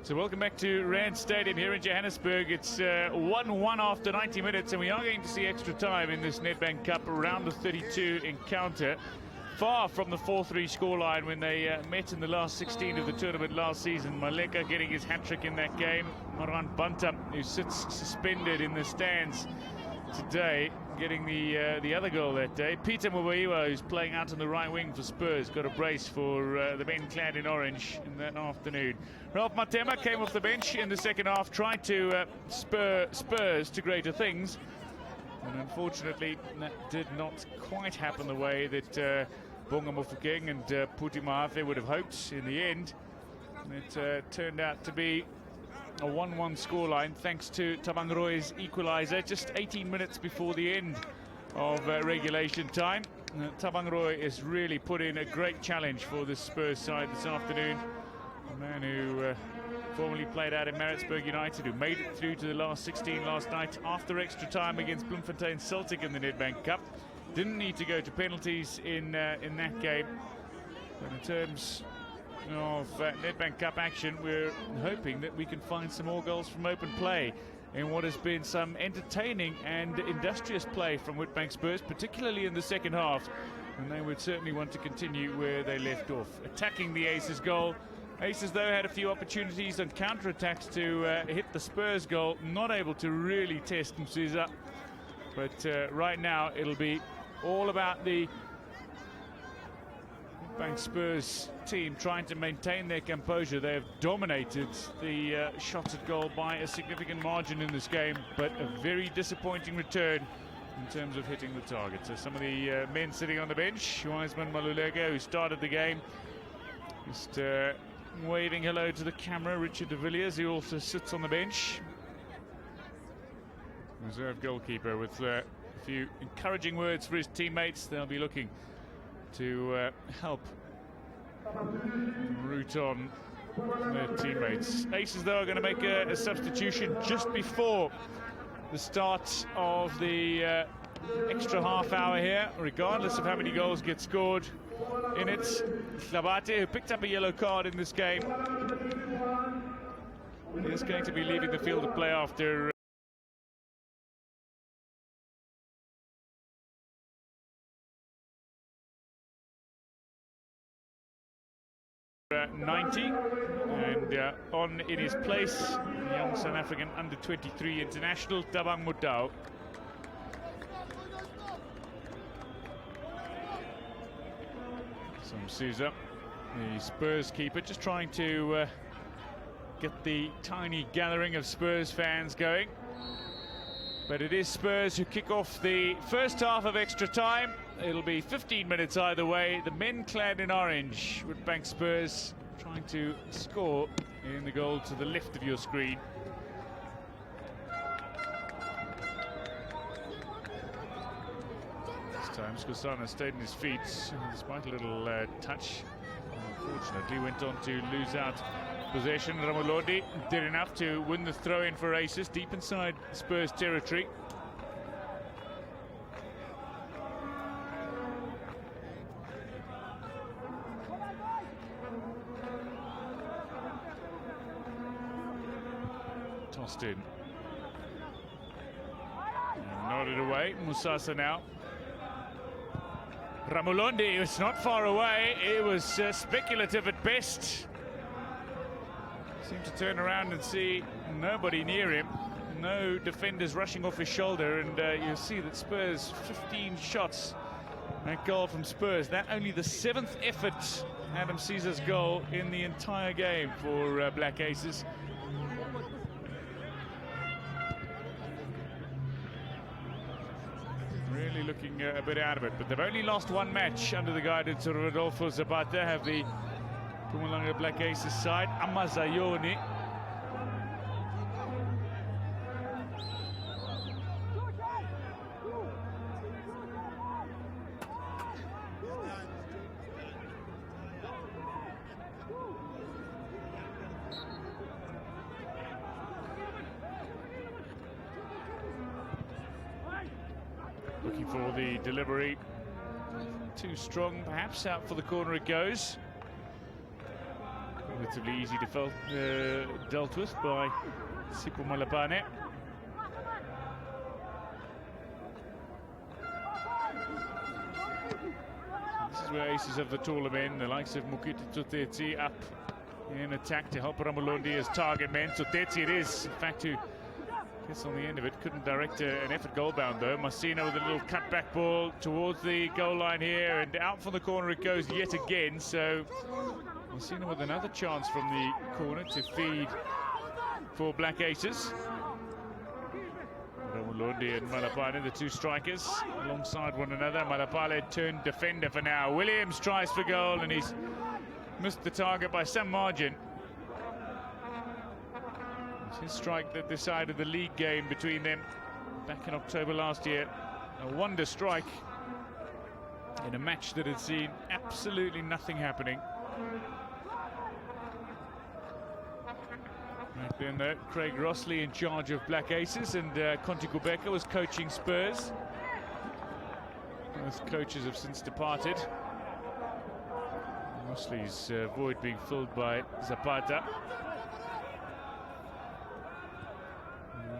So welcome back to Rand Stadium here in Johannesburg. It's 1-1 after 90 minutes, and we are going to see extra time in this NEDBANK Cup round of 32 encounter. Far from the 4-3 scoreline when they met in the last 16 of the tournament last season. Maleka getting his hat-trick in that game. Maran Bantam, who sits suspended in the stands today, getting the other goal that day. Peter Mwaiwa, who's playing out on the right wing for Spurs, got a brace for the men clad in orange in that afternoon. Ralph Matema came off the bench in the second half, tried to spur Spurs to greater things, and unfortunately that did not quite happen the way that Bonga Mofokeng and Puti Mahafe would have hoped in the end. It turned out to be a 1-1 scoreline thanks to Tabang Roy's equaliser just 18 minutes before the end of regulation time. Tabang Roy has really put in a great challenge for the Spurs side this afternoon. A man who formerly played out in Maritzburg United, who made it through to the last 16 last night after extra time against Bloemfontein Celtic in the NEDBANK Cup. Didn't need to go to penalties in that game. But in terms of NEDBANK Cup action, we're hoping that we can find some more goals from open play in what has been some entertaining and industrious play from Witbank Spurs, particularly in the second half, and they would certainly want to continue where they left off, attacking the Aces goal. Aces, though, had a few opportunities on counter-attacks to hit the Spurs goal, not able to really test Msuza, but right now it'll be all about the Witbank Spurs team trying to maintain their composure. They have dominated the shots at goal by a significant margin in this game, but a very disappointing return in terms of hitting the target. So some of the men sitting on the bench, Wiseman Maluleka, who started the game, just waving hello to the camera. Richard de Villiers, who also sits on the bench, reserve goalkeeper, with a few encouraging words for his teammates. They'll be looking to help root on their teammates. Aces, though, are going to make a substitution just before the start of the extra half hour here, regardless of how many goals get scored in it. Hlabate, who picked up a yellow card in this game, is going to be leaving the field of play after 90, and on in his place, the young South African under-23 international Tabang Mutau. So Msuza, the Spurs keeper, just trying to get the tiny gathering of Spurs fans going. But it is Spurs who kick off the first half of extra time. It'll be 15 minutes either way. The men clad in orange, Witbank Spurs trying to score in the goal to the left of your screen. This time Skosana stayed on his feet despite a little touch. Unfortunately went on to lose out possession. Ramolodi did enough to win the throw-in for Aces deep inside Spurs territory. Tossed in. And nodded away. Musasa now. Ramolondi was not far away. It was speculative at best. Seemed to turn around and see nobody near him. no defenders rushing off his shoulder, and you'll see that Spurs 15 shots. That goal from Spurs, that only the 7th effort Adam Caesar's goal in the entire game for Black Aces. Really looking a bit out of it, but they've only lost one match under the guidance of Rodolfo Zapata. Have the Mpumalanga Black Aces side, Amazayoni. Looking for the delivery. Too strong, perhaps. Out for the corner it goes. Relatively easy to dealt with by Sipho Malapane. This is where aces of the taller men, the likes of Mukiti Tutetsi, up in attack to help Ramolondi as target men. Tutetsi it is, in fact, who gets on the end of it. Couldn't direct an effort goal bound though. Masina with a little cutback ball towards the goal line here, and out from the corner it goes yet again. So Masina with another chance from the corner to feed for Black Aces. Ramolondi and Malapane, the two strikers, alongside one another. Malapane turned defender for now. Williams tries for goal, and he's missed the target by some margin. His strike that decided the league game between them back in October last year. A wonder strike in a match that had seen absolutely nothing happening. Back then though, Craig Rossley in charge of Black Aces, and Conti Kubeka was coaching Spurs. Both coaches have since departed. Rossley's void being filled by Zapata.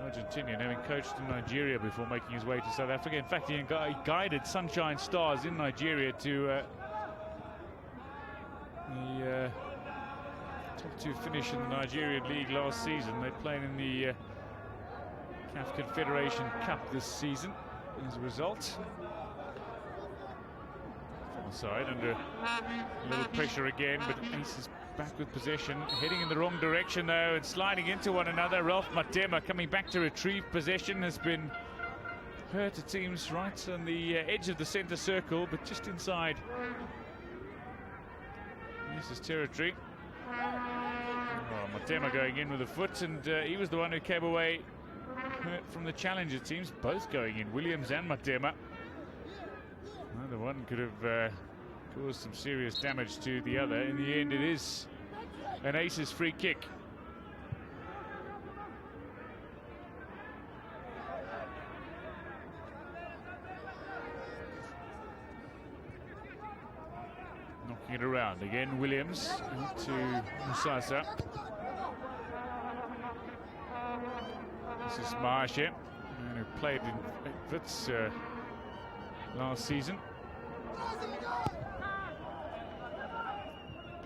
Argentinian, having coached in Nigeria before making his way to South Africa. In fact, he guided Sunshine Stars in Nigeria to the top 2 finish in the Nigerian League last season. They played in the CAF Confederation Cup this season as a result. Far side under a little pressure again, but Aces back with possession, heading in the wrong direction though, and sliding into one another. Ralph Matema coming back to retrieve possession, has been hurt, it seems, right on the edge of the centre circle, but just inside Aces territory. Oh, Matema going in with a foot, and he was the one who came away hurt from the challenge, it seems. Both going in, Williams and Matema. Either one could have caused some serious damage to the other. In the end, it is an Aces free kick. Knocking it around again, Williams to Musasa. This is Maashe, who played in Wits last season.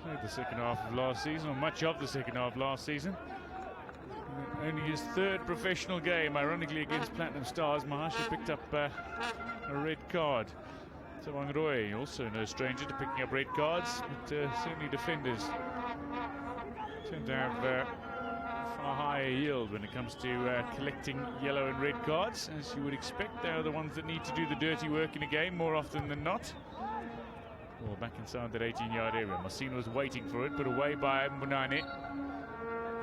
Played the second half of last season, or much of the second half last season. Only his 3rd professional game, ironically, against Platinum Stars. Maashe picked up a red card. Tawang Roy, also no stranger to picking up red cards, but certainly defenders tend to have far higher yield when it comes to collecting yellow and red cards. As you would expect, they are the ones that need to do the dirty work in a game more often than not. Well, back inside that 18-yard area. Masina was waiting for it, put away by Munane.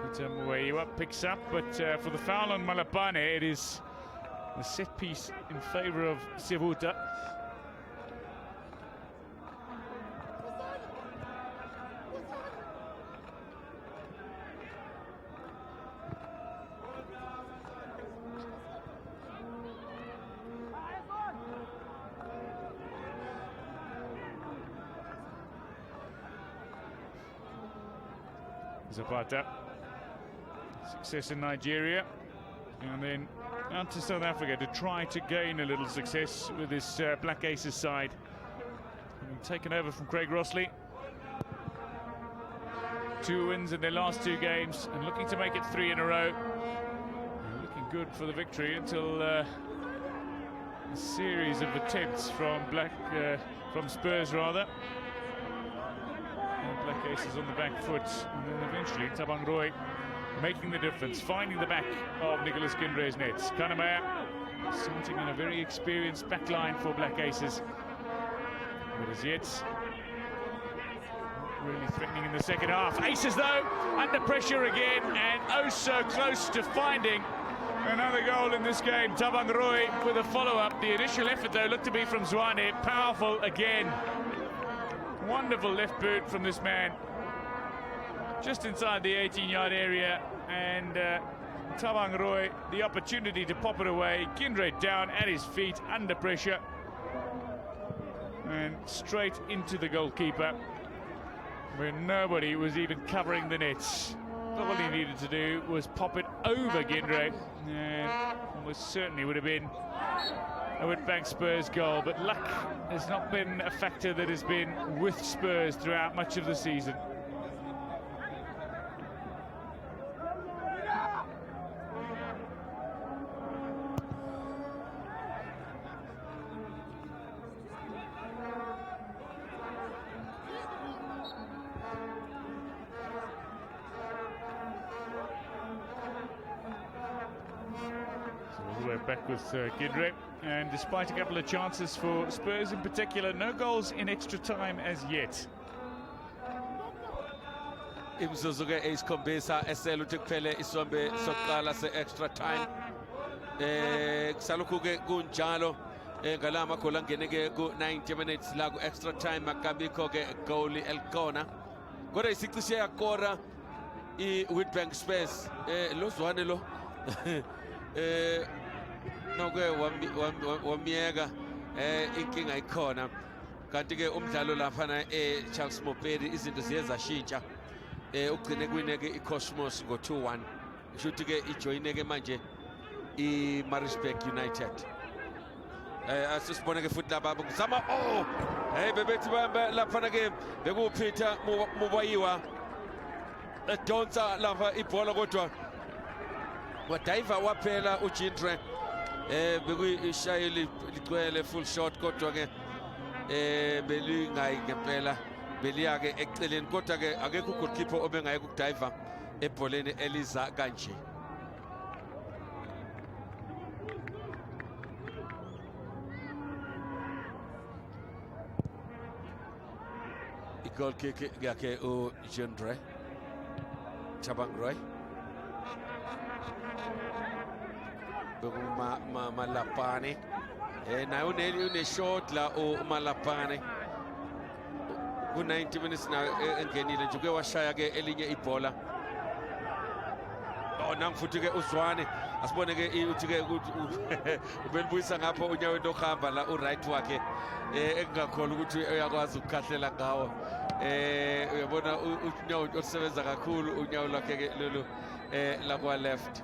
Peter Mueiwa picks up, but for the foul on Malapane, it is a set piece in favour of Sevuta. Zapata, success in Nigeria, and then out to South Africa to try to gain a little success with this Black Aces side. Having taken over from Craig Rossley. 2 wins in their last 2 games, and looking to make it 3 in a row. And looking good for the victory until a series of attempts from Spurs rather. And Black Aces on the back foot, and then eventually Thabang Roy making the difference, finding the back of Nicholas Kindre's nets. Kanamaya starting on a very experienced back line for Black Aces, but as yet not really threatening in the second half. Aces though under pressure again, and oh so close to finding another goal in this game. Thabang Roy with a follow-up. The initial effort though looked to be from Zwane. Powerful again. Wonderful left boot from this man, just inside the 18-yard area, and Thabang Roy the opportunity to pop it away. Kindre down at his feet under pressure, and straight into the goalkeeper where nobody was even covering the nets. All he needed to do was pop it over Kindre, and almost certainly would have been a Witbank Spurs goal, but luck has not been a factor that has been with Spurs throughout much of the season. We're back with Kindre, and despite a couple of chances for Spurs in particular, no goals in extra time as yet. Imzuzu-ke eyisikhombisa esele ukuthi kuphele isombe sokuqala se-extra time. Kusalokhu-ke kunjalo ngala magoli angene-ke ku-90 minutes la ku-extra time, akabikho-ke goli elikhona, kodwa isicishe yakora i-Witbank Spurs. Lo Zwane lo noke wamiyeka inkinga ikhona, kanti-ke umdlalo laphana Charles Mopedi izinto ziye zashintsha, ugcine kwineke i-Cosmos ngo-2-1, kusho ukuthi-ke ijoyine-ke manje i-Maritzburg United. Asisibone-ke futhi laba kuzama bebethi laphana-ke bekuPeter Mubayiwa edonsa lapha ibhola, kodwa wadayiva waphela uJindre, bekuyishayeli ligcwele full shot, kodwa-ke belingayi ngempela, beliya-ke eceleni, kodwa-ke akekho ugoalkeeper obengaye ukudayiva ebholeni eliza kanje. I-goal kick yakhe uJindre Thabang Roy. Malapane naye une-shot la uMalapane ku-90 minutes na engenile nje, uke washaya-ke elinye ibhola. Nangu futhi-ke uZwane, asibone-ke ukuthi-ke ubelibuyisa ngapho unyaweni lokuhamba la u-right wakhe, engingakholwa ukuthi uyakwazi ukukhahlela ngawo. Uyabona unyawo olusebenza kakhulu, unyawo lwakhe-ke lolu lakwa-left.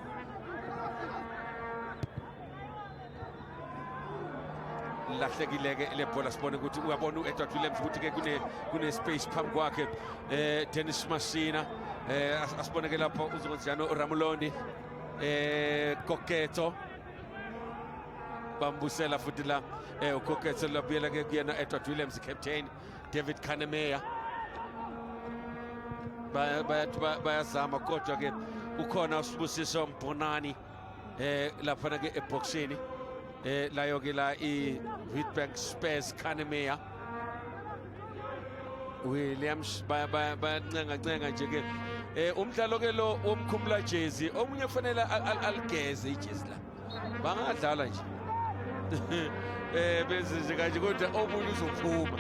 Lahlekile-ke le bhola, sibone ukuthi uyabona u-Edward Williams ukuthi-ke kune-space phambi kwakhe. Dennis Masina, asibone-ke lapho uZonziano Ramuloni, Koketso bambusela futhi la uKoketso labuyela-ke kuyena Edward Williams, captain David Kanemeya. Bayazama, kodwa-ke ukhona uSibusiso Mbonani laphana-ke eboxini. Layo-ke la i-Witbank Spurs Kanemeya Williams bayancenga nje-ke umdlalo-ke lo womkhumula jezi, omunye kufanele aligeze ijezi la, bangadlala nje benze nje kanje, kodwa omunye uzophuma.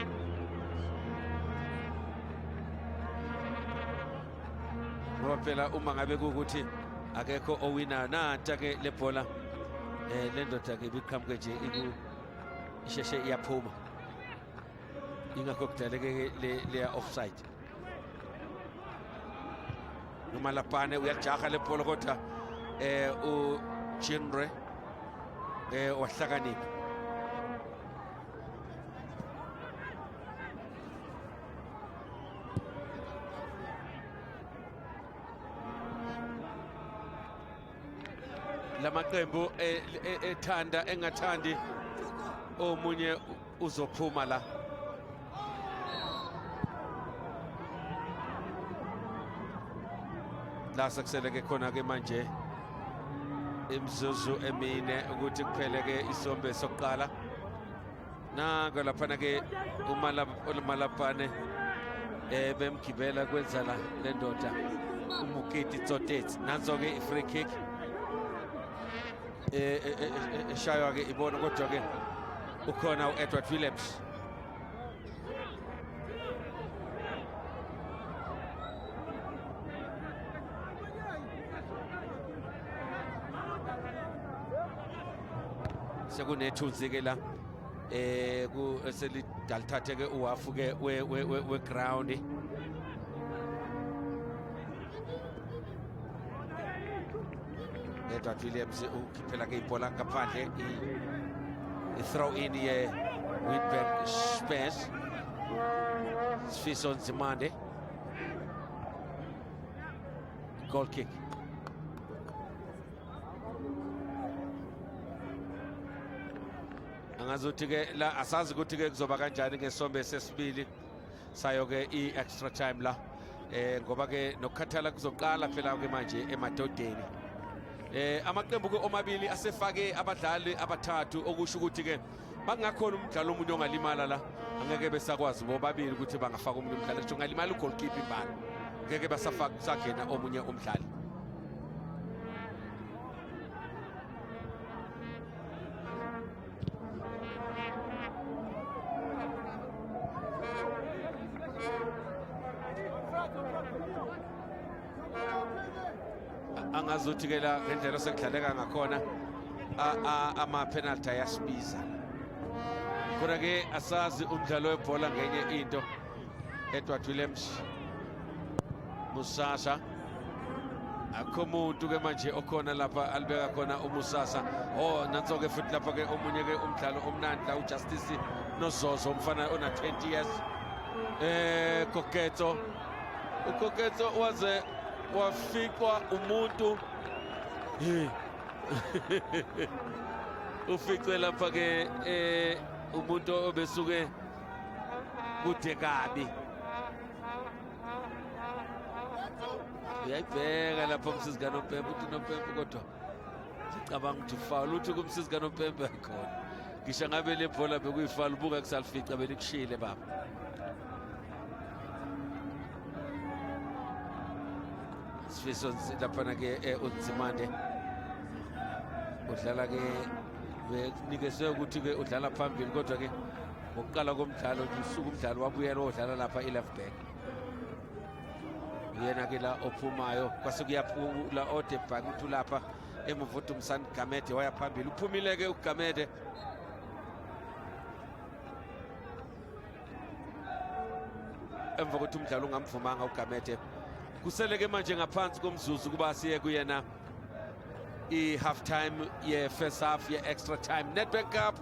Ngoba phela uma ngabe kuwukuthi akekho owinayo, nanta-ke le bhola le ndoda-ke ibiqhamuke nje isheshe iyaphuma, ingakho kudaleke leya offside. uMalapane uyajaha le bhola, kodwa uJindre wahlakanipha. Lama amaqembu ethanda engathandi omunye uzophuma la. La sekuseleke khona-ke manje imizuzu emine ukuthi kuphele-ke isombe sokuqala. Nako laphana-ke umalapane bemgibela kwenza la le ndoda uMukiti Tsotetsi. Nanso-ke i-free kick eshaywa-ke ibona, kodwa-ke ukhona u-Edward Williams. Sekunethunzi-ke la selidalithathe-ke uhafu-ke we-ground. Edward Williams ukhiphela-ke ibhola ngaphandle, i-throw in ye-Witbank Spurs. Sifiso Nzimande, goal kick. Angazuthi-ke la asazi ukuthi-ke kuzoba kanjani ngesombe sesibili sayo-ke i-extra time la, ngoba-ke nokukhathala kuzoqala phela-ke manje emadodeni. Amaqembu-ke omabili asefake abadlali abathathu, okusho ukuthi-ke bakungakhona umdlalo omunye ongalimala la, angeke besakwazi bobabili ukuthi bangafaka omunye umdlali. Ngisho ungalimala ugoalkeeper imbala, ngeke basagena omunye umdlali. Angazuthi-ke la ngendlela sekudlaleka ngakhona ama-penalty ayasibiza. Kodwa-ke asazi umdlalo webhola ngenye into. Edward Williams, Musasa, akho umuntu-ke manje okhona lapha alibeka khona uMusasa. Nanso-ke futhi lapha-ke omunye-ke umdlalo omnandi la, uJustice Nozozo, umfana ona-20 years. Koketso, uKoketso waze wafikwa umuntu uficwe lapha-ke umuntu obesuke kude kabi. Uyayibheka lapha umsizi kaNompempe, uthi Nompempe kodwa ngicabanga ukuthi foul, uthi kumsizi kaNompempe khona ngisho ngabe le bhola bekuyifoul, buka kusalifica belikushile baba. Sifiso laphana-ke uNzimande udlala-ke, benikezwe ukuthi-ke udlala phambili, kodwa-ke ngokuqala komdlalo nje usuku umdlalo wabuyela odlala lapha i-left back. Uyena-ke la ophumayo kwase kuyaphula NEDBANK, uthi lapha emuva uthi uMsani Gamede waya phambili. Uphumile-ke uGamede. Emva kokuthi umdlalo ungamvumanga uGamede. Kuseleke manje ngaphansi komzuzu kuba siye kuyena i-half time ye-first half ye-extra time. NEDBANK Cup,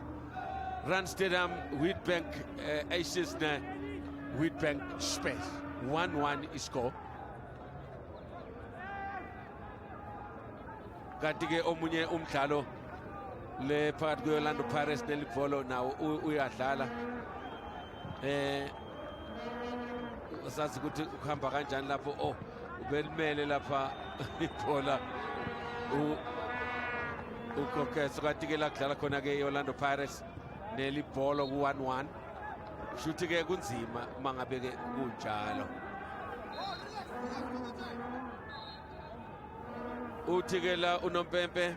Rand Stadium, Witbank Aces ne Witbank Spurs. 1-1 iscore. Kanti-ke omunye umdlalo le phakathi kwe-Orlando Pirates nelibholo nawo uyadlala. Sazi ukuthi ukuhamba kanjani lapho. Ubelimele lapha ibhola uKoketso, kanti-ke la kudlala khona-ke i-Orlando Pirates nelibholo ku-1-1. Shuthi-ke kunzima uma ngabe-ke kunjalo. Uthi-ke la uNompempe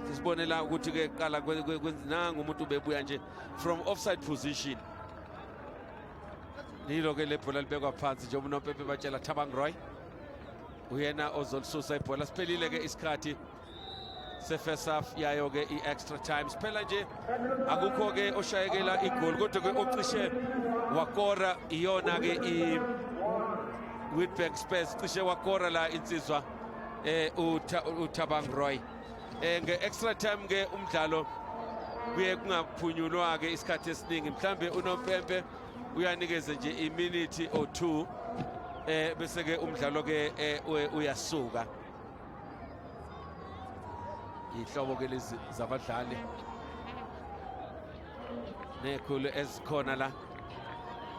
sisibonela ukuthi-ke qala nangu umuntu ubebuya nje from offside position. Yilo-ke le bhola libekwa phansi nje, uNompempe batshela Thabang Roy uyena ozolisusa ibhola. Siphelile-ke isikhathi se-first half yayo-ke i-extra time. Siphela nje akukho-ke oshayekela igoli, kodwa-ke ocishe wakora iyona-ke i-Witbank Spurs, cishe wakora la insizwa uThabang Roy. Nge-extra time-ke umdlalo kuye kungaphunyulwa-ke isikhathi esiningi. Mhlambe uNompempe uyanikeza nje iminute or 2 bese-ke umdlalo-ke uyasuka. ihlobo ke lezi zabadlali nekhulu ezikhona la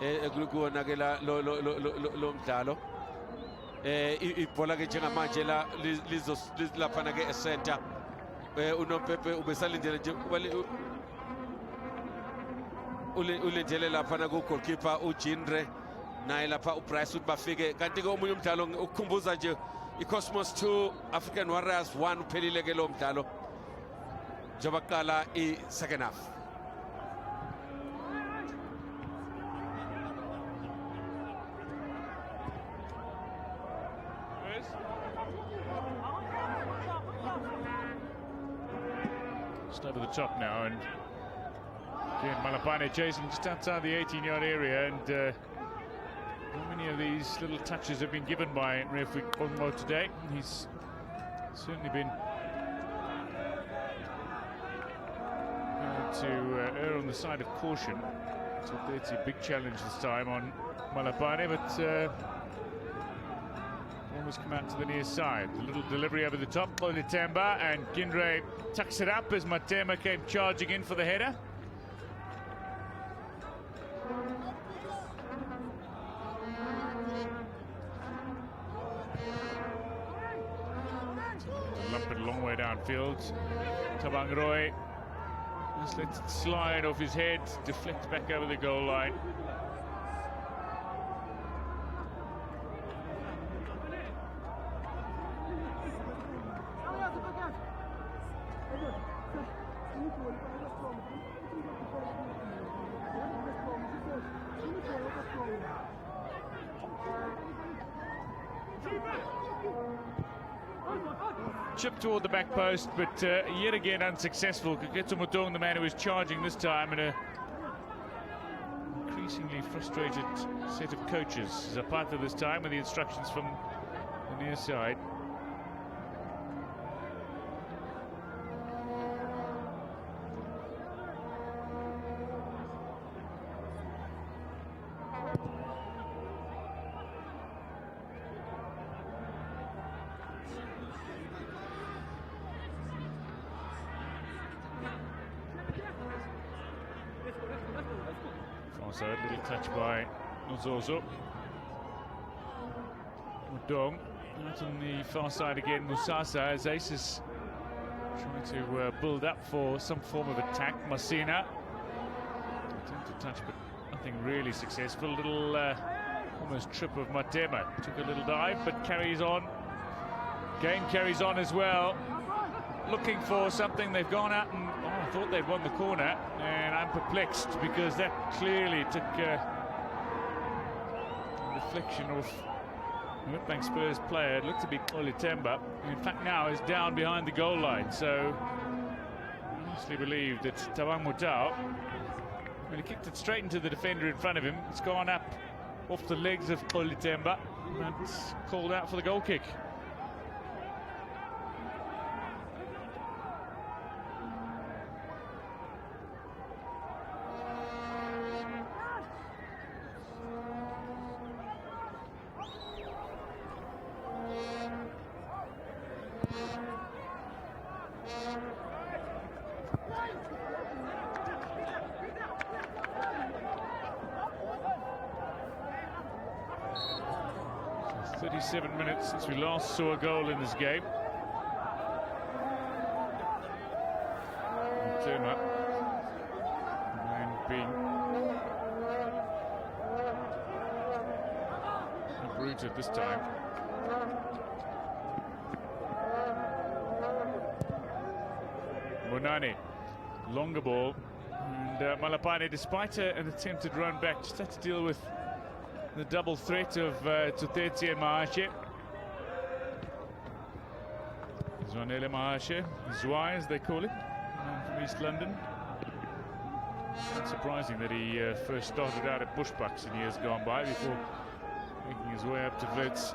ekuwona ke la lo mdlalo ibhola ke njengamanje la lizolaphana ke center uNompepe ubesalindele nje ulindele laphana ku goalkeeper uJinre naye lapha uBryce ukuthi bafike kanti ke omunye umdlalo ukukhumbuza nje iCosmos 2 African Warriors 1 uphelile ke lo mdlalo njengoba kuqala i-second half. Just over the top now, and again Malapane chasing just outside the 18-yard area, and how many of these little touches have been given by referee Onmo today? He's certainly been to err on the side of caution. So it's a big challenge this time on Malapane, but almost come out to the near side. A little delivery over the top, Olitemba, and Gindre tucks it up as Matema came charging in for the header. Lump it a long way downfield. Tabang Roy just lets it slide off his head, deflects back over the goal line. Chip toward the back post, but yet again unsuccessful. Kaketo Mutong, the man who was charging this time, and a increasingly frustrated set of coaches. Zapata this time with the instructions from the near side. Also a little touch by Nozozo. Mudong out on the far side again. Musasa as Ace is trying to build up for some form of attack. Masina attempted to touch, but nothing really successful. Little almost trip of Matema. Took a little dive, but carries on. Game carries on as well. Looking for something. They've gone out and I thought they'd won the corner, and I'm perplexed because that clearly took a reflection of the Witbank Spurs player. It looked to be Olitemba, who in fact now is down behind the goal line. So I honestly believe that Tabang Mutao, when he kicked it straight into the defender in front of him, it's gone up off the legs of Olitemba and it's called out for the goal kick. So 37 minutes since we last saw a goal in this game. Tuma and being uprooted this time. Monani, longer ball, and Malapane, despite an attempted run back, just had to deal with the double threat of Tuteti and Mahashe. Zwanele Mahashe, Zwei as they call it, from East London. Not surprising that he first started out at Bushbucks in years gone by before making his way up to Wits.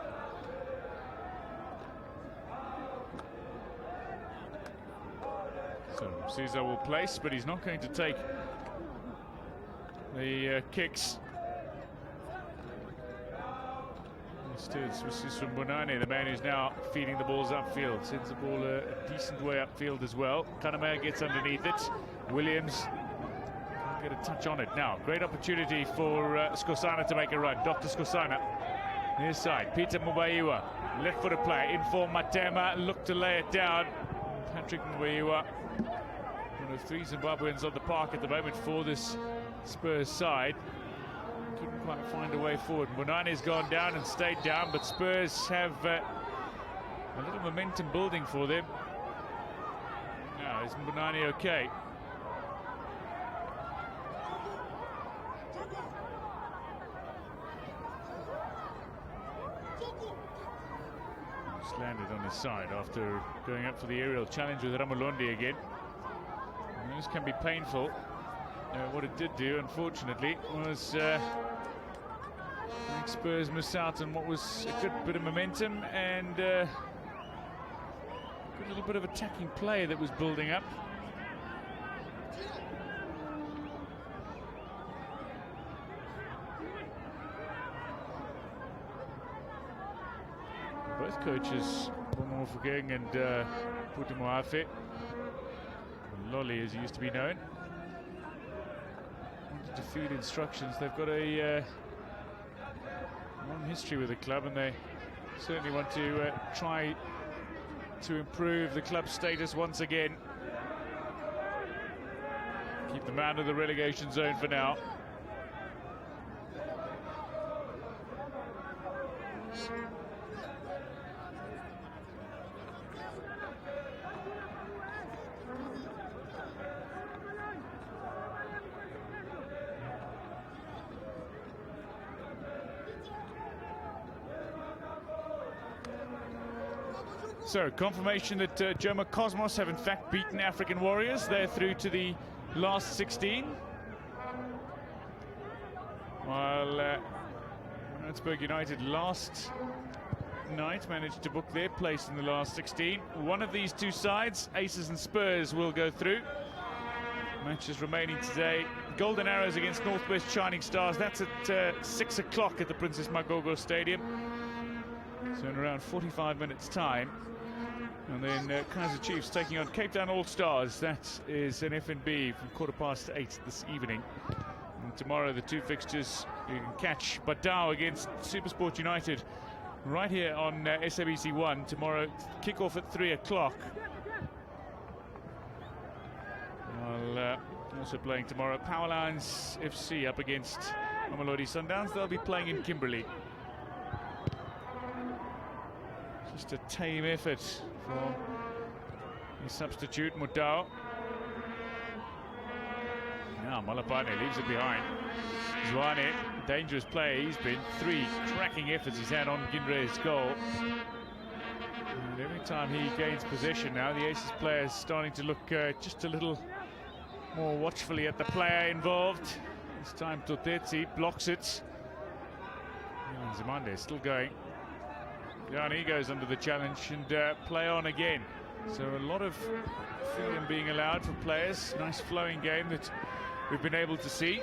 So Caesar will place, but he's not going to take the kicks. Instead, this is from Bonane, the man who's now feeding the balls upfield. Sends the ball a decent way upfield as well. Kanamea gets underneath it. Williams can't get a touch on it. Now, great opportunity for Skosana to make a run. Dr. Skosana, near side. Peter Mubaiwa, left-footed player. In for Matema, look to lay it down. Patrick Mubaiwa, one of three Zimbabweans on the park at the moment for this Spurs side. Couldn't quite find a way forward. Munane's gone down and stayed down, but Spurs have a little momentum building for them. Now, is Munane okay? Just landed on his side after going up for the aerial challenge with Ramulondi again. And this can be painful. What it did do, unfortunately, was make Spurs miss out on what was a good bit of momentum and a good little bit of attacking play that was building up. Both coaches, Bomo Fugeng and Putumoafe, Lolly as he used to be known, wanted to feed instructions. They've got a long history with the club, and they certainly want to try to improve the club's status once again. Keep them out of the relegation zone for now. So, confirmation that Joma Cosmos have in fact beaten African Warriors. They're through to the last 16. While Johannesburg United last night managed to book their place in the last 16. One of these two sides, Aces and Spurs, will go through. Matches remaining today. Golden Arrows against Northwest Shining Stars. That's at 6 o'clock at the Princess Magogo Stadium. So in around 45 minutes' time. And then Kaizer Chiefs taking on Cape Town All-Stars. That is an FNB from 8:15 this evening. And tomorrow the two fixtures you can catch. Badao against Supersport United right here on SABC 1. Tomorrow kick-off at 3 o'clock. While also playing tomorrow, Powerlines FC up against Mamelodi Sundowns. They'll be playing in Kimberley. Just a tame effort from the substitute, Mudao. Now Malapane leaves it behind. Zwane, dangerous player he's been. 3 cracking efforts he's had on Gindre's goal. And every time he gains possession now, the Aces players starting to look just a little more watchfully at the player involved. This time Totetsi blocks it. And Zimande still going. Gianni goes under the challenge and play on again. So a lot of freedom being allowed for players. Nice flowing game that we've been able to see.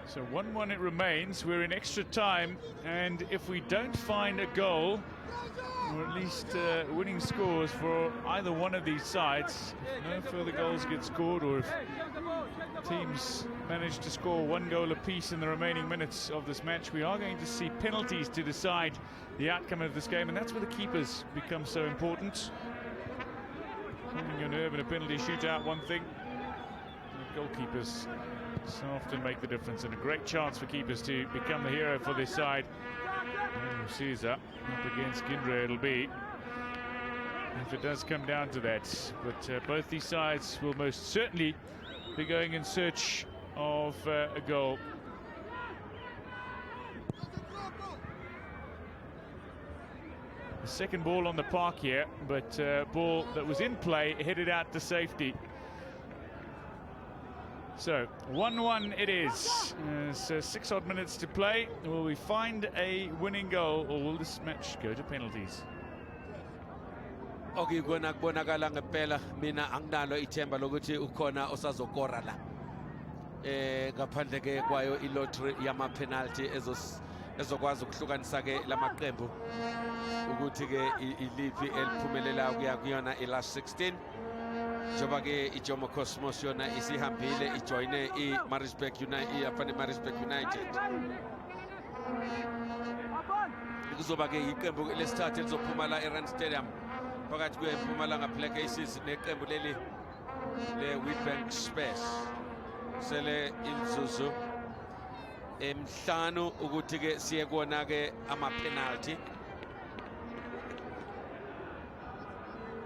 So 1-1 it remains. We're in extra time, and if we don't find a goal, or at least winning scores for either one of these sides, if no further goals get scored, or if teams manage to score 1 goal apiece in the remaining minutes of this match, we are going to see penalties to decide the outcome of this game, and that's where the keepers become so important. Holding your nerve in a penalty shootout, one thing. The goalkeepers so often make the difference, and a great chance for keepers to become the hero for this side. Caesar up against Gindre it'll be, if it does come down to that. But both these sides will most certainly be going in search of a goal. The second ball on the park here, but ball that was in play headed out to safety. So 1-1 it is. So 6 odd minutes to play. Will we find a winning goal, or will this match go to penalties? okuyikona kubonakala ngempela mina anginalo ithemba lokuthi ukhona osazokora la ngaphandle ke kwayo ilottery yama penalty ezokwazi ukuhlukanisa ke lamaqembu ukuthi ke iliphi eliphumelela kuya kuyona i-last 16 njengoba ke iJomo Cosmos yona isihambile ijoyine iMaritzburg United kuzoba ke iqembu lesithathu elizophuma la eRand Stadium phakathi kweMpumalanga Black Aces neqembu leli le-Witbank Spurs. Sele imzuzu emhlanu ukuthi ke siye kona ke ama-penalty.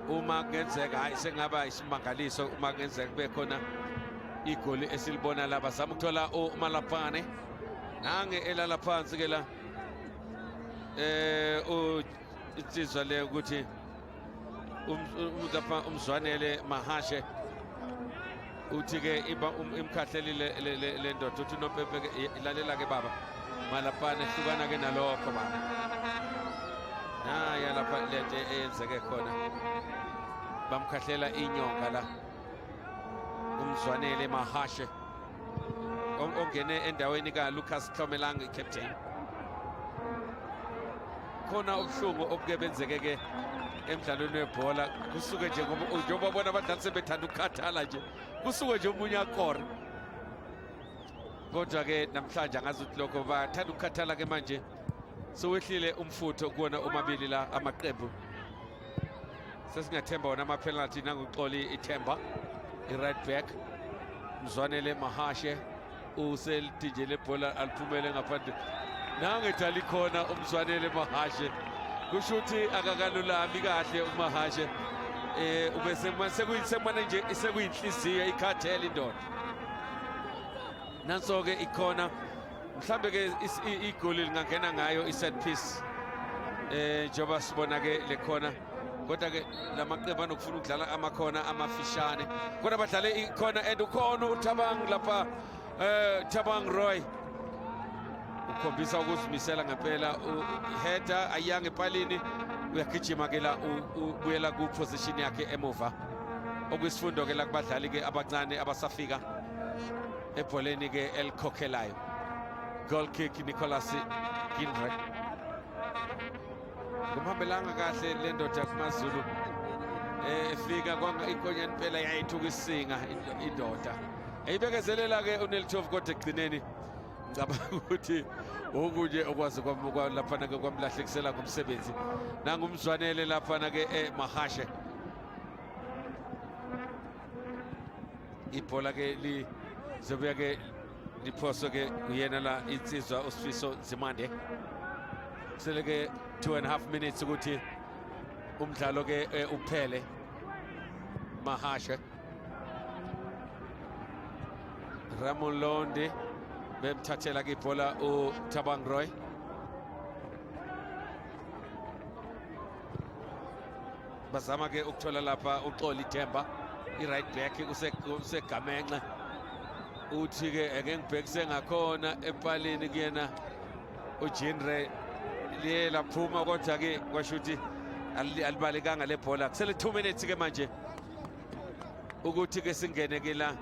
Uma kungenzeka hayi sengaba isimangaliso uma kungenzeka kube khona igoli esilibona la bazama ukuthola uMalapane nange elala phansi ke la insizwa le ukuthi umzwanele Mahashe uthi ke imkhahlelile le ndoda uthi noPepe ke ilalela ke baba Malapane hlukana ke nalokho baba naya lapha lento eyenzeke khona bamkhahlela inyonga la umzwanele Mahashe ongene endaweni ka Lucas Thomelang captain khona ubuhlungu obukebenzeke ke emdlalweni webhola kusuke nje ngoba bona abadlali sebethanda ukukhathala nje kusuke nje umunye akora kodwa ke namhlanje angazi ukuthi lokho bathanda ukukhathala ke manje sowehlile umfutho kuona omabili la amaqembu sesingathemba wona ama-penalty nanguxoli ithemba i-right back Mzwanele Mahashe uselidijele ibhola aliphumele ngaphandle nangethi likhona umzwanele Mahashe kusho ukuthi akakalulami kahle uMahashe ube sekuyinsemana nje sekuyinhliziyo ikhathele indoda nanso ke ikhona mhlambe ke igoli lingangena ngayo i-set piece njengoba sibona ke lekhona kodwa ke lamaqembu anokufuna ukudlala amakhona amafishane kodwa badlale ikhona and ukhona uThabang lapha Thabang Roy ukhombisa ukuzimisela ngempela uheader ayange epalini uyagijima ke la ubuyela ku position yakhe emuva okuyisifundo ke la kubadlali ke abancane abasafika ebholeni ke elikhokhelayo goal kick Nicholas Gindre kumhambelanga kahle le ndoda kumaZulu efika kwanga ikonyana impela yayithuka isinga indoda eyibekezelela ke uNeltov kodwa egcineni ngicabanga ukuthi okunye okwazi laphana ke kwamlahlekisela ngomsebenzi nangumzwanele laphana ke Mahashe ibhola ke lizobuya ke liphoso ke uyena la insizwa uSifiso Nzimande sele ke 2.5 minutes ukuthi umdlalo ke uphele Mahashe Ramulondi bemthathela ke ibhola uThabang Roy bazama ke ukuthola lapha uxoli Themba i-right back usegamenxe uthi ke ake ngibhekise ngakhona epalini kuyena uJinre liye laphuma kodwa ke kwasho ukuthi alibalekanga le bhola kusele 2 minutes ke manje ukuthi ke singene ke la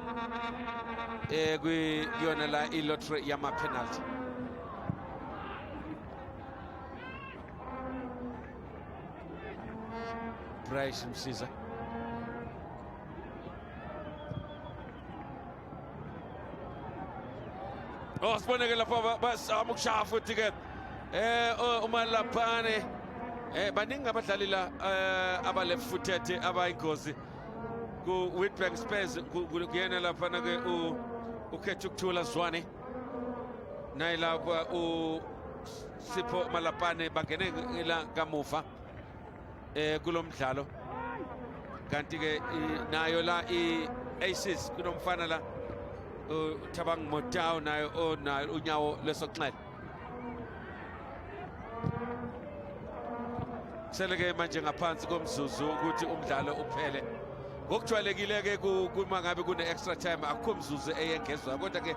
kuyona la ilottery yama penalty Bryce Msiza siboneke lapha basama ukushaya futhi ke uMalapane baningi abadlali la aba-left footed abayingozi ku-Witbank Spurs kuyena laphana ke ukhetha ukuthula Zwane naye lapha uSipho Malapane bangene la kamuva kulo mdlalo kanti ke nayo la i-Aces kunomfana la Thabang Motao nayo onayo unyawo lesokunxele sele ke manje ngaphansi komzuzu ukuthi umdlalo uphele ngokujwayelekile ke kuma ngabe kune extra time akukho mzuzu eyengezwa kodwa ke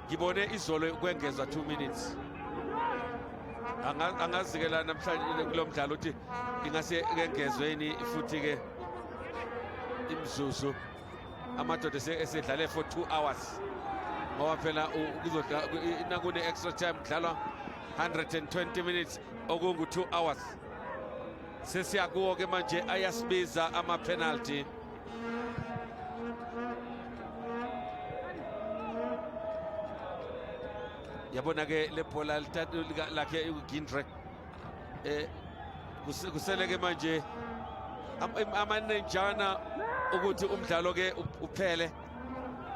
ngibone izolo kwengezwa 2 minutes angazikela namhlanje kulo mdlalo uthi ingase kengezweni futhi ke imzuzu amadoda esedlale for 2 hours ngoba phela nakune extra time kudlalwa 120 minutes okungu 2 hours. Sesiyakuwo ke manje ayasibiza ama penalty. Yabona ke le bhola lakhe uGindre kusele ke manje amanenjana ukuthi umdlalo ke uphele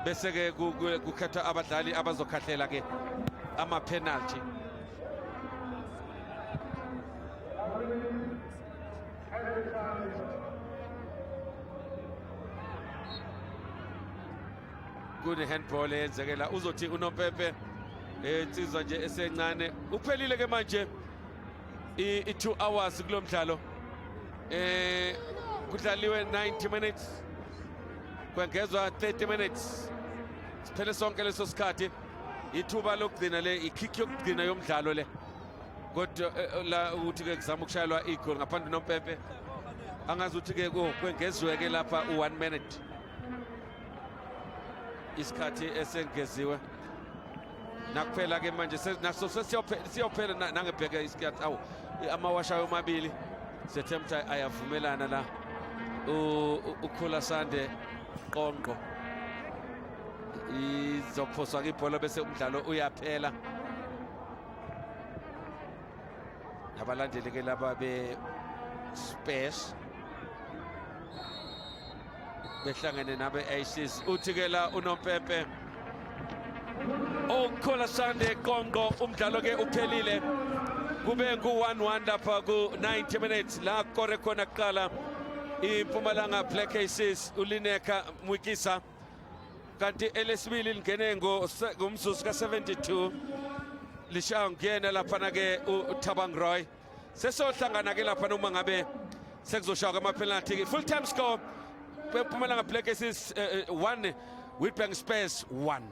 bese ke kukhetha abadlali abazokhahlela ke ama penalty. Kune handball eyenzekela uzothi uNompepe insizwa nje esencane uphelile ke manje i2 hours kulo mdlalo kudlaliwe 90 minutes kwengezwa 30 minutes siphele sonke leso sikhathi ithuba lokugcina le ikick yokugcina yomdlalo le kodwa la ukuthi ke kuzama ukushayelwa igol ngaphandle noMpepe angazi ukuthi ke kwengezwe ke lapha u1 minute isikhathi esengeziwe nakuphela ke manje naso siyophela nangebheka isikhathi awu amawashayo amabili sethemta ayavumelana la ukhula sande qonqo izophoswa ke ibhola bese umdlalo uyaphela. Abalandeli ke laba be Spurs behlangene nabe Aces uthi ke la uNompepe ukhula sande qonqo umdlalo ke uphelile kube ngu1-1 lapha ku 90 minutes la kore khona kuqala iMpumalanga Black Aces uLineka Mwikisa kanti elesibili lingene ngomzuzu ka72 lishaya ngena lapha ke uThabang Roy sesohlangana ke lapha noma ngabe sekuzoshaya ama penalty. Full time score Mpumalanga Black Aces 1 Witbank Spurs 1.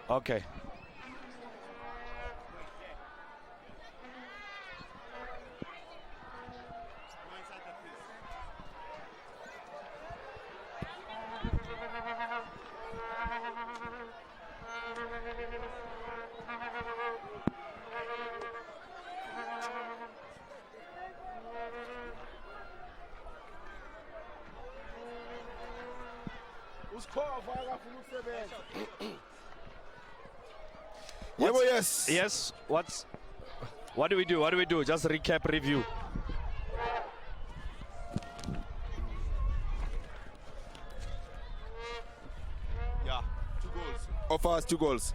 Okay. Yes. Yes. What do we do? What do we do? Just recap, review. Yeah, 2 goals. Offers 2 goals.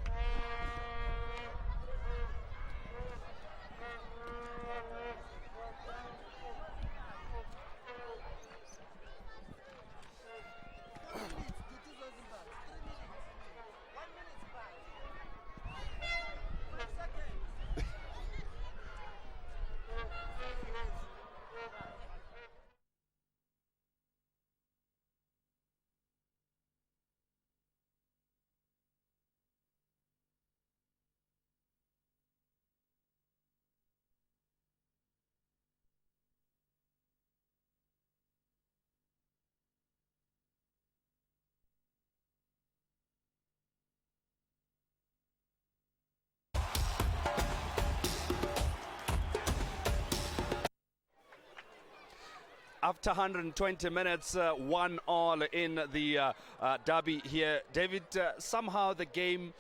After 120 minutes, 1-1 in the derby here. David, somehow the game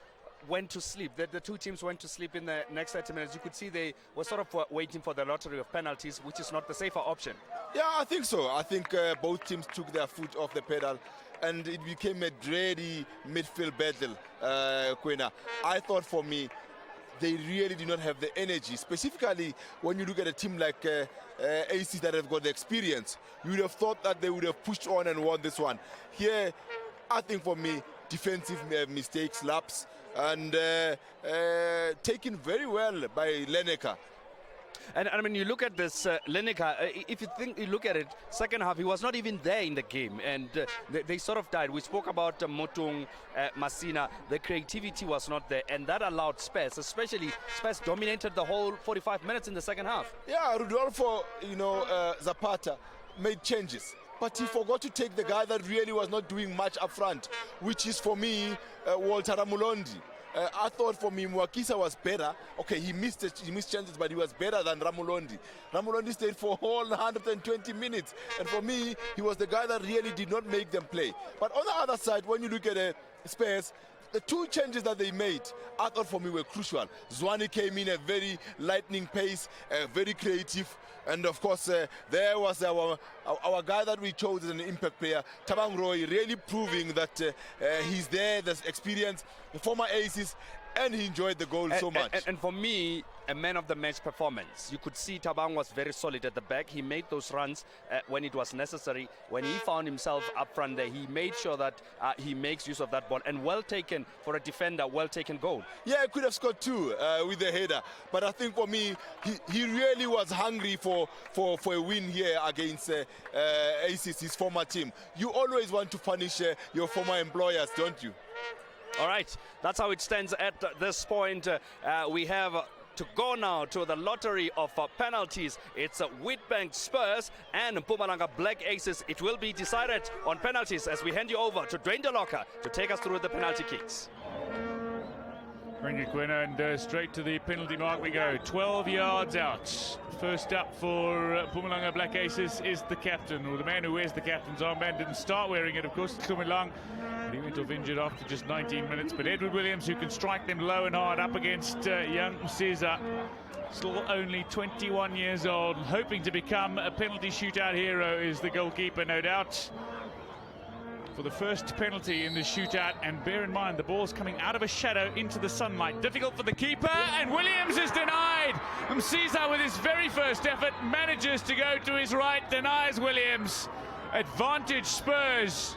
went to sleep. The two teams went to sleep in the next 30 minutes. You could see they were sort of waiting for the lottery of penalties, which is not the safer option. Yeah, I think so. I think both teams took their foot off the pedal, and it became a dreary midfield battle, Kwena. I thought for me, they really did not have the energy, specifically when you look at a team like AC that have got the experience. You would have thought that they would have pushed on and won this one. Here, I think for me, defensive mistakes, lapse, and taken very well by Lineker. And I mean, you look at this Lineker, if you look at it, second half, he was not even there in the game, and they sort of died. We spoke about Motung, Masina. The creativity was not there, and that allowed Spurs, especially Spurs dominated the whole 45 minutes in the second half. Yeah, Rodolfo, Zapata made changes, but he forgot to take the guy that really was not doing much up front, which is for me, Walter Ramulondi. I thought for me, Mwakisa was better. Okay, he missed chances, but he was better than Ramulondi. Ramulondi stayed for all 120 minutes. And for me, he was the guy that really did not make them play. But on the other side, when you look at Spurs, the two changes that they made, I thought for me were crucial. Zwane came in at very lightning pace, very creative. And of course, there was our guy that we chose as an impact player, Tabang Roy, really proving that he's there, there's experience, the former aces, and he enjoyed the goal so much. And for me, a man of the match performance. You could see Tabang was very solid at the back. He made those runs when it was necessary. When he found himself up front there, he made sure that he makes use of that ball. And well taken for a defender, well taken goal. Yeah, he could have scored two with the header. But I think for me, he really was hungry for a win here against AC's, his former team. You always want to punish your former employers, don't you? All right, that's how it stands at this point. We have to go now to the lottery of penalties. It's Witbank Spurs and Mpumalanga Black Aces. It will be decided on penalties as we hand you over to Dwayne DeLocca to take us through the penalty kicks. Thank you, Quinn, and straight to the penalty mark we go. 12 yards out. First up for Mpumalanga Black Aces is the captain, or the man who wears the captain's armband. Didn't start wearing it, of course, Tumilang. He went off injured after just 19 minutes. But Edward Williams, who can strike them low and hard up against young Msiza, still only 21 years old, hoping to become a penalty shootout hero, is the goalkeeper, no doubt, for the first penalty in the shootout. And bear in mind, the ball's coming out of a shadow into the sunlight. Difficult for the keeper, and Williams is denied. Msiza, with his very first effort, manages to go to his right, denies Williams. Advantage Spurs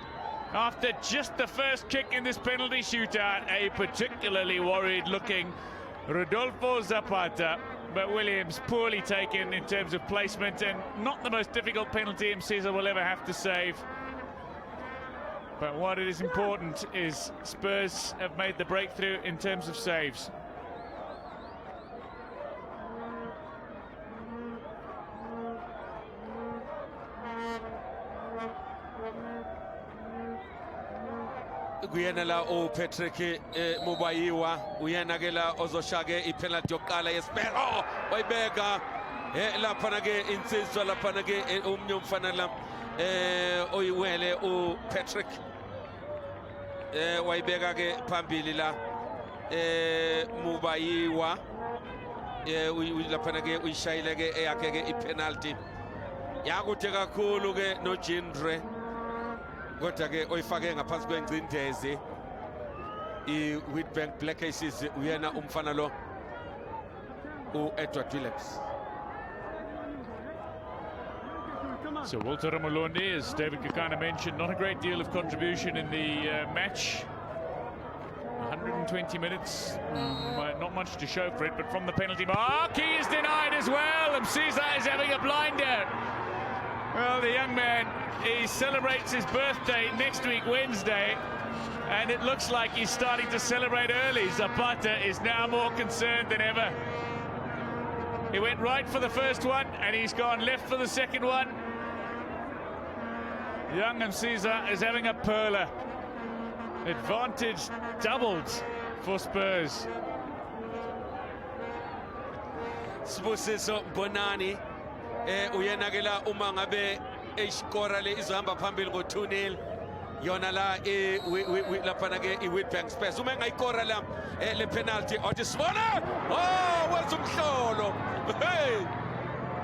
after just the first kick in this penalty shootout. A particularly worried-looking Rodolfo Zapata, but Williams poorly taken in terms of placement, and not the most difficult penalty Msiza will ever have to save. But what it is important is Spurs have made the breakthrough in terms of saves. Uyena la Patrick Mubayiwa, uyena ke la ozoshage ipenalty yokuqala yeSpurs. Oh, wayibeka lapha ke insizwa lapha ke umnye umfana la oyiwele uPatrick wayibeka ke phambili la Mubayiwa lapha ke uyishayile ke eyakhe ke ipenalty yakude kakhulu ke no Jindre, kodwa ke oyifake ngaphansi kwengcindezi i-Witbank Black Aces uyena umfana lo u-Edward Williams. So Walter Ramulondi, as David Kakana mentioned, not a great deal of contribution in the match. 120 minutes, not much to show for it, but from the penalty mark, he is denied as well. Msiza is having a blinder. Well, the young man, he celebrates his birthday next week, Wednesday, and it looks like he's starting to celebrate early. Zapata is now more concerned than ever. He went right for the first one, and he's gone left for the second one. Young Msiza is having a perler. Advantage doubled for Spurs. Sibusiso Bonani uyena ke la uma ngabe eskora le izohamba phambili ngo 2-0 yona la laphana ke i-Witbank Spurs uma engayikora la le penalty othi sibona wenza umhlolo hey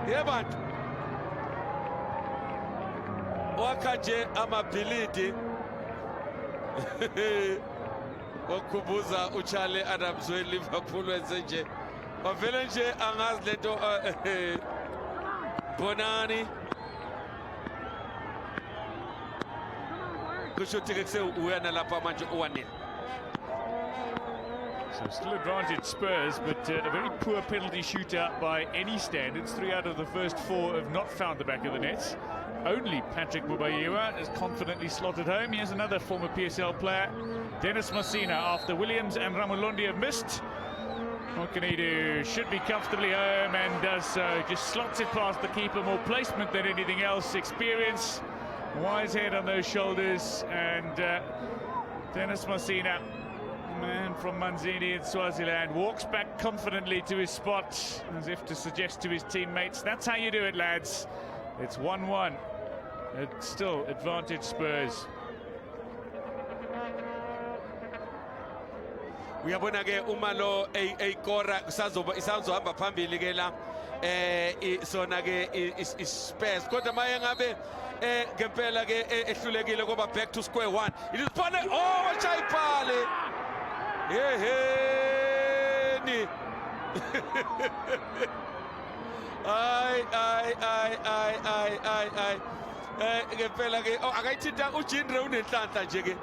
yebantu wakha nje amabhilidi wakhumbuza uCharlie Adams weLiverpool wenze nje wavele nje angazi lento Bonani kushuthi ke uyana lapha manje 1-0. So still advantage Spurs, but a very poor penalty shootout by any standards. 3 out of the first 4 have not found the back of the nets. Only Patrick Mubayiwa is confidently slotted home. Here's another former PSL player, Dennis Messina, after Williams and Ramulondi have missed. What can he do? Should be comfortably home and does so. Just slots it past the keeper. More placement than anything else. Experience, wise head on those shoulders, and Dennis Messina, man from Manzini in Swaziland, walks back confidently to his spot as if to suggest to his teammates, that's how you do it, lads. It's 1-1. It's still advantage Spurs. Uyabona ke uma lo eyikora isazohamba phambili ke la sona ke iSpurs kodwa maye ngabe ngempela ke ehlulekile ngoba back to square one. It is Pane washaya ipale ni ay ngempela ke akayithinta uJindre unenhlanhla nje ke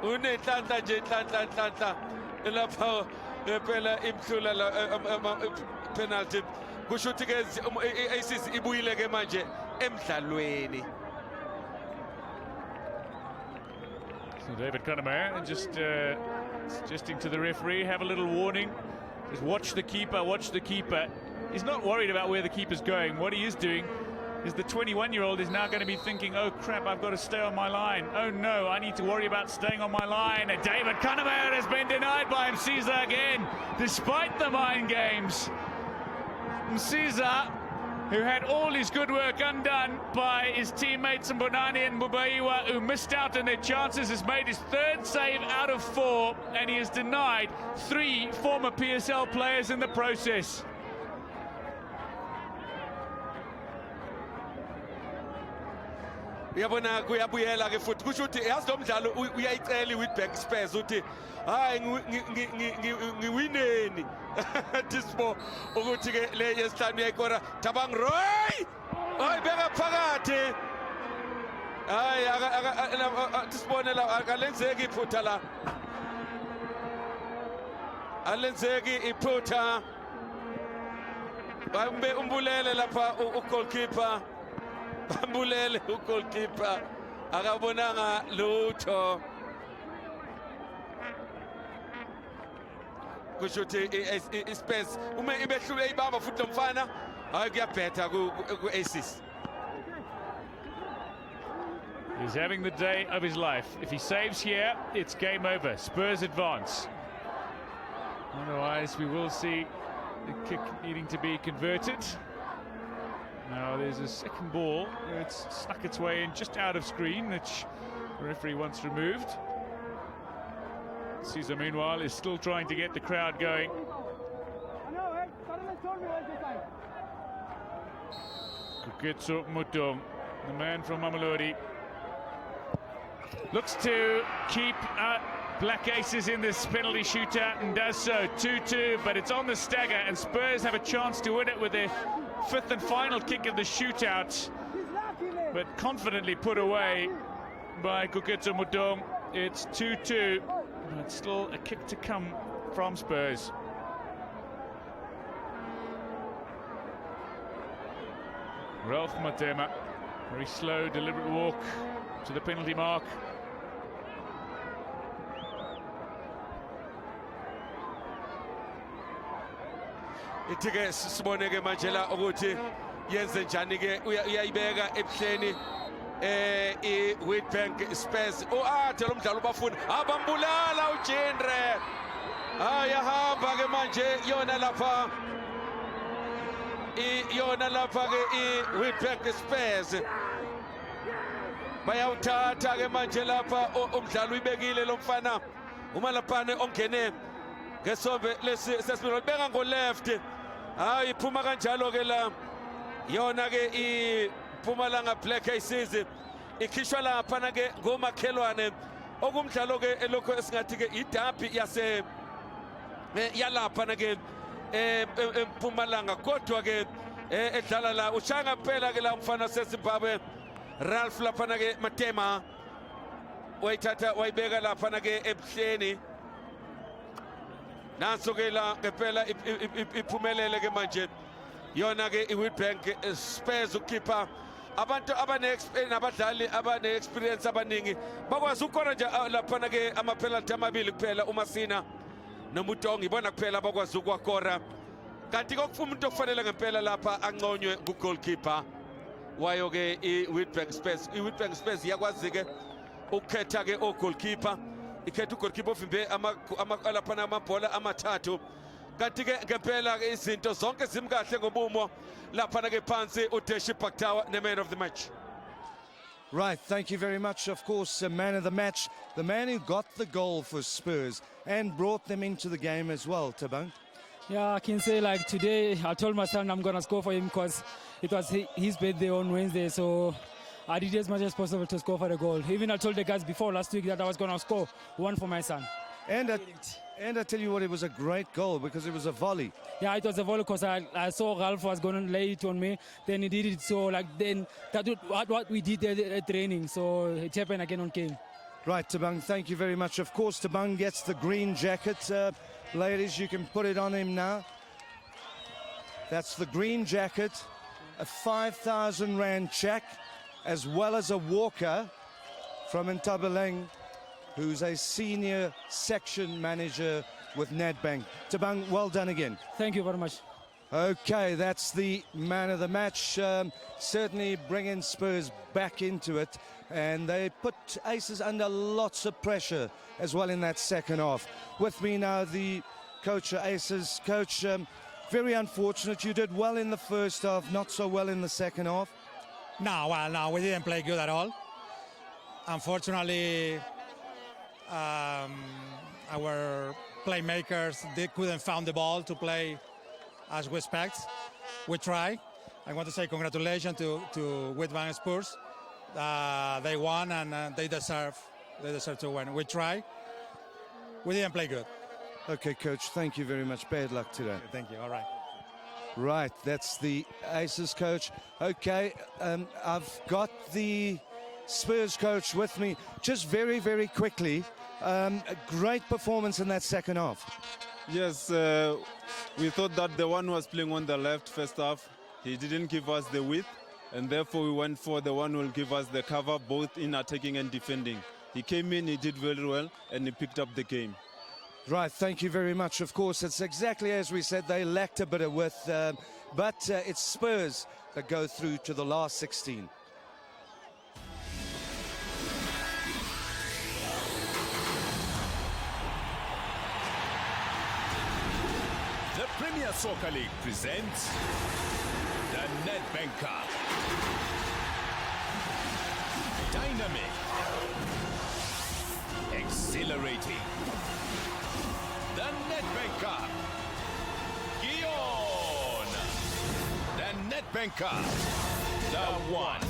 unenhlanhla nje nhlanhla lapha ngempela imhlula la penalty kusho ukuthi ke ACC ibuyile ke manje emdlalweni. So David Cunningham just suggesting to the referee, have a little warning. Just watch the keeper, watch the keeper. He's not worried about where the keeper's going. What he is doing is the 21-year-old is now going to be thinking, oh crap, I've got to stay on my line. Oh no, I need to worry about staying on my line. And David Cunningham has been denied by Msiza again, despite the mind games. Msiza, who had all his good work undone by his teammates Mbonani and Mubayiwa, who missed out on their chances, has made his 3rd save out of 4, and he has denied 3 former PSL players in the process. Uyabona kuyabuyela ke futhi kusho ukuthi yazi lo mdlalo uyayicela iWitbank Spurs uthi hayi ngiwineni dispo ukuthi ke le yesihlanu uyayikora Thabang Roy hayi beka phakathi hayi disibone la akalenzeki iphutha la alenzeki iphutha bambe umbulele lapha ugoalkeeper bambulele ugoalkeeper akabonanga lutho kusho ukuthi iSpurs uma ibehlule ibamba futhi lo mfana hayi kuyabhetha ku-ACC. He's having the day of his life. If he saves here, it's game over. Spurs advance. Otherwise, we will see the kick needing to be converted. Now there's a second ball. It's snuck its way in just out of screen, which the referee wants removed. Caesar, meanwhile, is still trying to get the crowd going. Kuketso Mutung, the man from Mamelodi, looks to keep Black Aces in this penalty shootout and does so. 2-2, but it's on the stagger, and Spurs have a chance to win it with their 5th and final kick of the shootout, but confidently put away by Kuketso Mutung. It's 2-2, but still a kick to come from Spurs. Ralph Matema, very slow, deliberate walk to the penalty mark. Ithi-ke sibone-ke manje la ukuthi yenze njani ke uyayibeka ebuhleni i-Witbank Spurs athe lo mdlalo ubafuna abambulala uJindre ayahamba ke manje yona lapha ke i-Witbank Spurs bayawuthatha ke manje lapha umdlalo uyibekile lo mfana umalapane ongene ngesombe lesi sesibili beka ngo left hayi iphuma kanjalo ke la yona ke iPhumalanga Black Aces ikhishwa lapha ke ngomakhelwane okumdlalo ke elokho esingathi ke idabi yase yalapha ke eMpumalanga kodwa ke edlala la ushanga phela ke la mfana seZimbabwe Ralph lapha ke Matema wayithatha wayibeka lapha ke ebuhleni nanso ke la ngempela iphumelele ke manje yona ke iWitbank Spurs ukhipha abantu nabadlali abane-experience abaningi bakwazi ukukora nje lapha ke ama-penalty amabili kuphela uMasina noMutongi ibona kuphela bakwazi ukwakora kanti kokufuma umuntu okufanele ngempela lapha anconywe ku-goalkeeper wayo ke iWitbank Spurs iyakwazi ke ukukhetha ke o-goalkeeper ikhetha ugoalkeeper ovimbe lapha amabhola amathathu kanti ke ngempela izinto zonke zimkahle ngobumo lapha ke phansi uDeshi Baktawa the man of the match. Right, thank you very much. Of course, man of the match, the man who got the goal for Spurs and brought them into the game as well, Tabang. Yeah, I can say like today, I told my son I'm going to score for him because it was his birthday on Wednesday. So I did as much as possible to score for the goal. Even I told the guys before last week that I was going to score one for my son. And I tell you what, it was a great goal because it was a volley. Yeah, it was a volley because I saw Ralph was going to lay it on me. Then he did it. So like then that what we did at training. So it happened again on game. Right, Tabang, thank you very much. Of course, Tabang gets the green jacket. Ladies, you can put it on him now. That's the green jacket, a 5,000 Rand check, as well as a walker from Ntabaleng, who's a senior section manager with NEDBANK. Tabang, well done again. Thank you very much. Okay, that's the man of the match. Certainly bringing Spurs back into it. And they put Aces under lots of pressure as well in that second half. With me now, the coach of Aces. Coach, very unfortunate. You did well in the first half, not so well in the second half. No, we didn't play good at all. Unfortunately, our playmakers, they couldn't find the ball to play as we expect. We try. I want to say congratulations to Witbank Spurs. They won and they deserve to win. We try. We didn't play good. Okay, coach, thank you very much. Bad luck today. Thank you. All right. Right, that's the Aces coach. Okay, I've got the Spurs coach with me. Just very, very quickly, a great performance in that second half. Yes, we thought that the one who was playing on the left first half, he didn't give us the width, and therefore we went for the one who will give us the cover, both in attacking and defending. He came in, he did very well, and he picked up the game. Right, thank you very much. Of course, it's exactly as we said, they lacked a bit of width, but it's Spurs that go through to the last 16. The Premier Soccer League presents the NEDBANK Cup. Dynamic, exhilarating. The NEDBANK Cup. Gion. The NEDBANK Cup. The one.